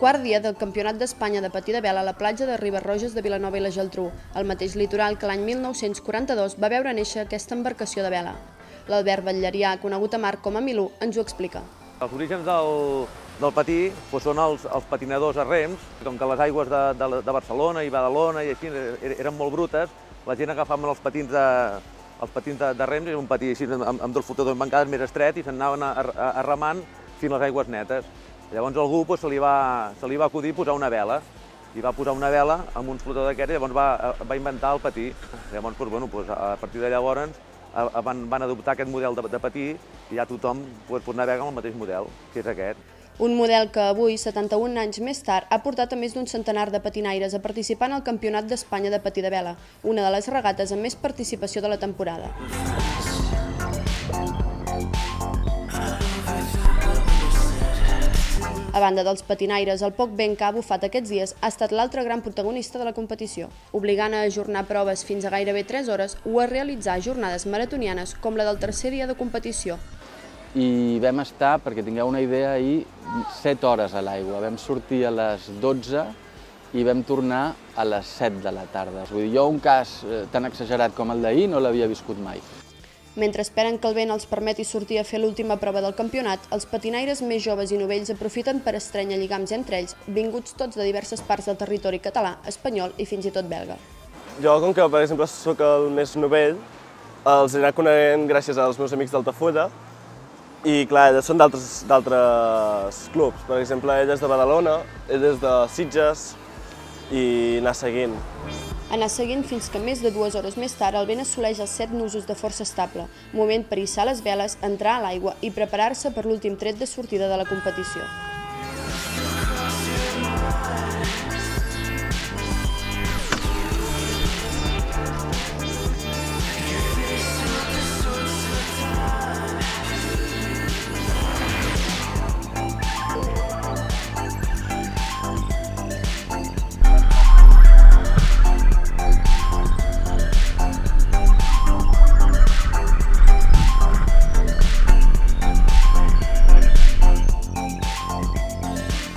Quart dia del Campionat d'Espanya de patí de vela a la platja de Riba-roges de Vilanova i la Geltrú, el mateix litoral que l'any 1942 va veure néixer aquesta embarcació de vela. L'Albert Batllarià, conegut a Marc com a Milú, ens ho explica. Els orígens del patí són els patinadors a rems, com que les aigües de Barcelona i Badalona i així eren molt brutes, la gent agafava els patins de rems, era un patí així amb dos flotadors bancades més estret i s'anaven arremant fins a les aigües netes. Llavors a algú se li va acudir posar una vela, i va posar una vela amb un flotador d'aquest i llavors va inventar el patí. Llavors, a partir de llavors, van adoptar aquest model de patí i ja tothom navega amb el mateix model, que és aquest. Un model que avui, 71 anys més tard, ha portat a més d'un centenar de patinaires a participar en el Campionat d'Espanya de patí de vela, una de les regates amb més participació de la temporada. A banda dels patinaires, el poc vent que ha bufat aquests dies ha estat l'altre gran protagonista de la competició, obligant a ajornar proves fins a gairebé 3 hores o a realitzar jornades maratonianes com la del tercer dia de competició. I vam estar, perquè tingueu una idea, ahir 7 hores a l'aigua. Vam sortir a les 12 i vam tornar a les 7 de la tarda. Vull dir, jo un cas tan exagerat com el d'ahir no l'havia viscut mai. Mentre esperen que el vent els permeti sortir a fer l'última prova del campionat, els patinaires més joves i novells aprofiten per estrènyer lligams entre ells, vinguts tots de diverses parts del territori català, espanyol i fins i tot belga. Jo, com que, per exemple, sóc el més novell, els he anat coneixent gràcies als meus amics d'Altafulla i, clar, elles són d'altres clubs. Per exemple, ell és de Badalona, ell és de Sitges i anar seguint. Anar seguint fins que més de 2 hores més tard el vent assoleix els 7 nusos de força estable, moment per hissar les veles, entrar a l'aigua i preparar-se per l'últim tret de sortida de la competició.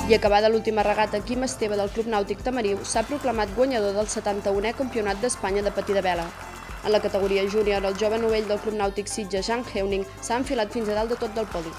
I acabada l'última regata, Quim Esteve del Club Nàutic Tamariu s'ha proclamat guanyador del 71è Campionat d'Espanya de patí de vela. En la categoria júnior, el jove novell del Club Nàutic Sitges, Jan Heuning, s'ha enfilat fins a dalt de tot del podi.